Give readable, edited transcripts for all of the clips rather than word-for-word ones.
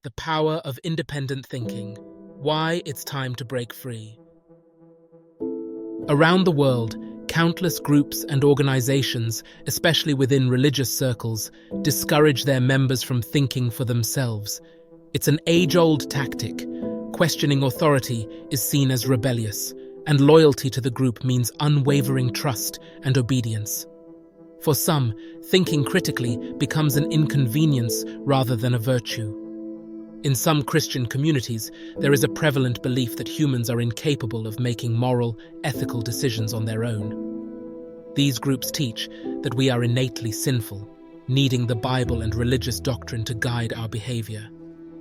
The power of independent thinking. Why it's time to break free. Around the world, countless groups and organizations, especially within religious circles, discourage their members from thinking for themselves. It's an age-old tactic. Questioning authority is seen as rebellious, and loyalty to the group means unwavering trust and obedience. For some, thinking critically becomes an inconvenience rather than a virtue. In some Christian communities, there is a prevalent belief that humans are incapable of making moral, ethical decisions on their own. These groups teach that we are innately sinful, needing the Bible and religious doctrine to guide our behavior.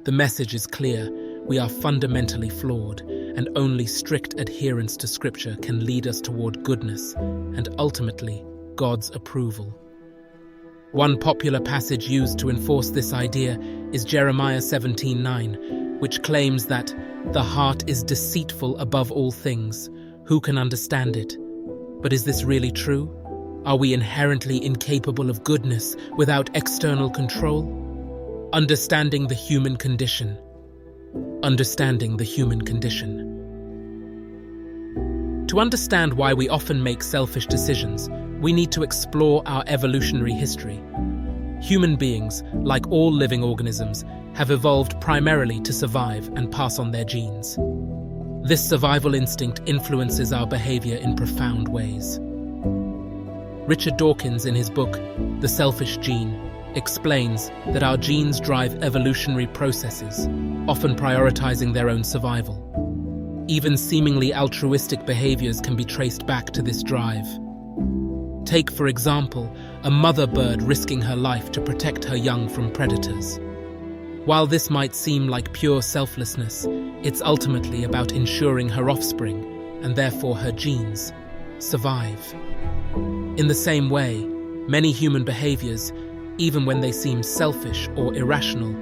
The message is clear: we are fundamentally flawed, and only strict adherence to Scripture can lead us toward goodness and ultimately God's approval. One popular passage used to enforce this idea is Jeremiah 17:9, which claims that the heart is deceitful above all things. Who can understand it? But is this really true? Are we inherently incapable of goodness without external control? Understanding the human condition. Understanding the human condition. To understand why we often make selfish decisions, we need to explore our evolutionary history. Human beings, like all living organisms, have evolved primarily to survive and pass on their genes. This survival instinct influences our behavior in profound ways. Richard Dawkins, in his book, The Selfish Gene, explains that our genes drive evolutionary processes, often prioritizing their own survival. Even seemingly altruistic behaviors can be traced back to this drive. Take, for example, a mother bird risking her life to protect her young from predators. While this might seem like pure selflessness, it's ultimately about ensuring her offspring, and therefore her genes, survive. In the same way, many human behaviors, even when they seem selfish or irrational,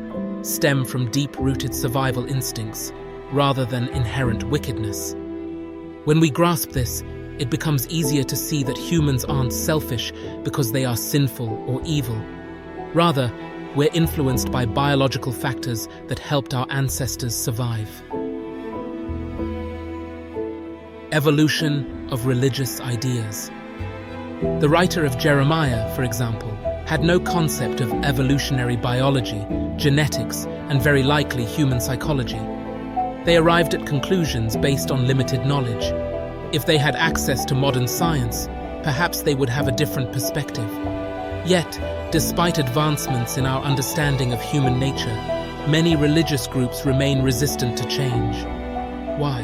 stem from deep-rooted survival instincts rather than inherent wickedness. When we grasp this, it becomes easier to see that humans aren't selfish because they are sinful or evil. Rather, we're influenced by biological factors that helped our ancestors survive. Evolution of religious ideas. The writer of Jeremiah, for example, had no concept of evolutionary biology, genetics, and very likely human psychology. They arrived at conclusions based on limited knowledge. If they had access to modern science, perhaps they would have a different perspective. Yet, despite advancements in our understanding of human nature, many religious groups remain resistant to change. Why?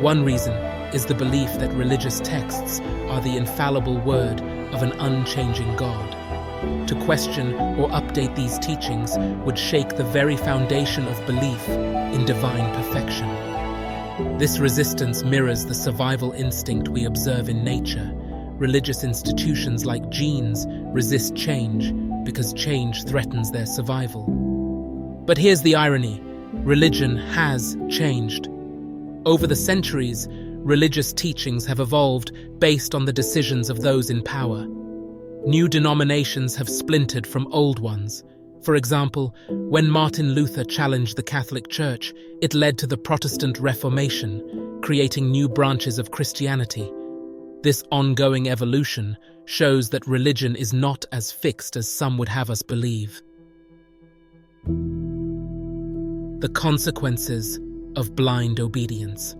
One reason is the belief that religious texts are the infallible word of an unchanging God. To question or update these teachings would shake the very foundation of belief in divine perfection. This resistance mirrors the survival instinct we observe in nature. Religious institutions like genes resist change because change threatens their survival. But here's the irony: religion has changed. Over the centuries, religious teachings have evolved based on the decisions of those in power. New denominations have splintered from old ones. For example, when Martin Luther challenged the Catholic Church, it led to the Protestant Reformation, creating new branches of Christianity. This ongoing evolution shows that religion is not as fixed as some would have us believe. The consequences of blind obedience.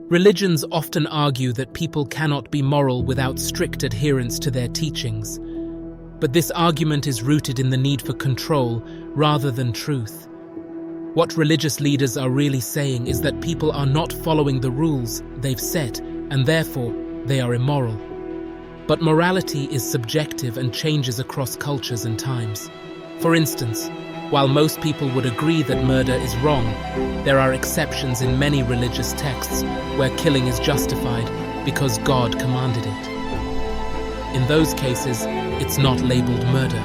Religions often argue that people cannot be moral without strict adherence to their teachings. But this argument is rooted in the need for control rather than truth. What religious leaders are really saying is that people are not following the rules they've set, and therefore they are immoral. But morality is subjective and changes across cultures and times. For instance, while most people would agree that murder is wrong, there are exceptions in many religious texts where killing is justified because God commanded it. In those cases, it's not labeled murder.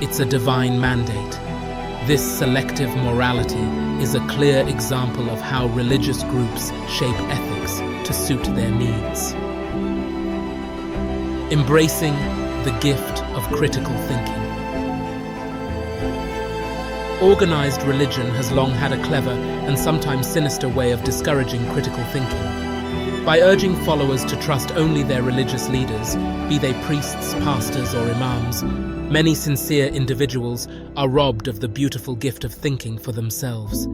It's a divine mandate. This selective morality is a clear example of how religious groups shape ethics to suit their needs. Embracing the gift of critical thinking. Organized religion has long had a clever and sometimes sinister way of discouraging critical thinking. By urging followers to trust only their religious leaders, be they priests, pastors, or imams, many sincere individuals are robbed of the beautiful gift of thinking for themselves.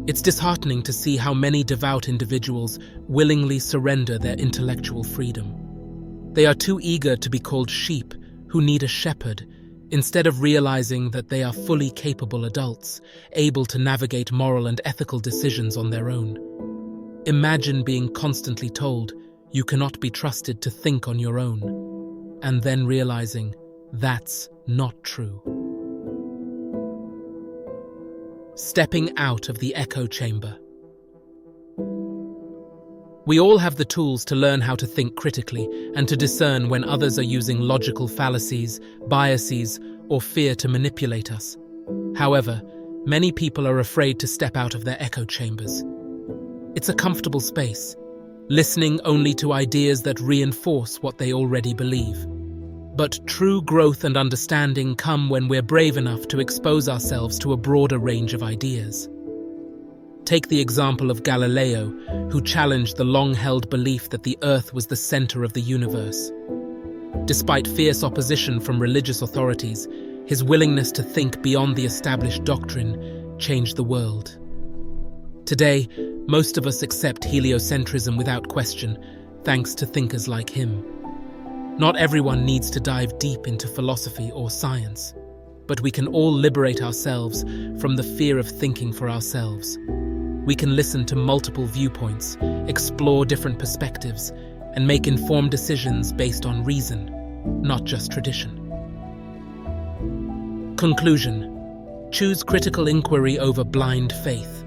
It's disheartening to see how many devout individuals willingly surrender their intellectual freedom. They are too eager to be called sheep who need a shepherd, instead of realizing that they are fully capable adults, able to navigate moral and ethical decisions on their own. Imagine being constantly told you cannot be trusted to think on your own, and then realizing that's not true. Stepping out of the echo chamber. We all have the tools to learn how to think critically and to discern when others are using logical fallacies, biases, or fear to manipulate us. However, many people are afraid to step out of their echo chambers. It's a comfortable space, listening only to ideas that reinforce what they already believe. But true growth and understanding come when we're brave enough to expose ourselves to a broader range of ideas. Take the example of Galileo, who challenged the long-held belief that the Earth was the center of the universe. Despite fierce opposition from religious authorities, his willingness to think beyond the established doctrine changed the world. Today, most of us accept heliocentrism without question, thanks to thinkers like him. Not everyone needs to dive deep into philosophy or science, but we can all liberate ourselves from the fear of thinking for ourselves. We can listen to multiple viewpoints, explore different perspectives, and make informed decisions based on reason, not just tradition. Conclusion: choose critical inquiry over blind faith.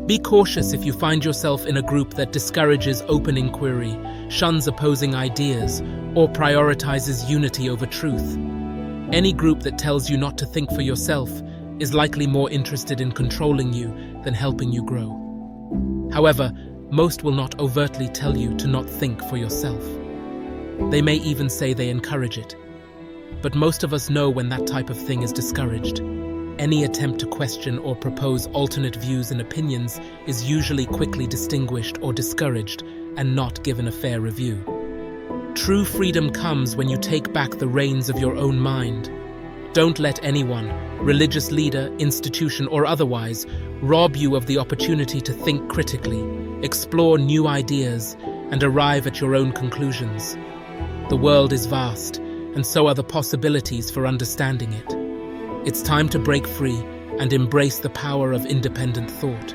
Be cautious if you find yourself in a group that discourages open inquiry, shuns opposing ideas, or prioritizes unity over truth. Any group that tells you not to think for yourself is likely more interested in controlling you than helping you grow. However, most will not overtly tell you to not think for yourself. They may even say they encourage it. But most of us know when that type of thing is discouraged. Any attempt to question or propose alternate views and opinions is usually quickly distinguished or discouraged and not given a fair review. True freedom comes when you take back the reins of your own mind. Don't let anyone, religious leader, institution, or otherwise, rob you of the opportunity to think critically, explore new ideas, and arrive at your own conclusions. The world is vast, and so are the possibilities for understanding it. It's time to break free and embrace the power of independent thought.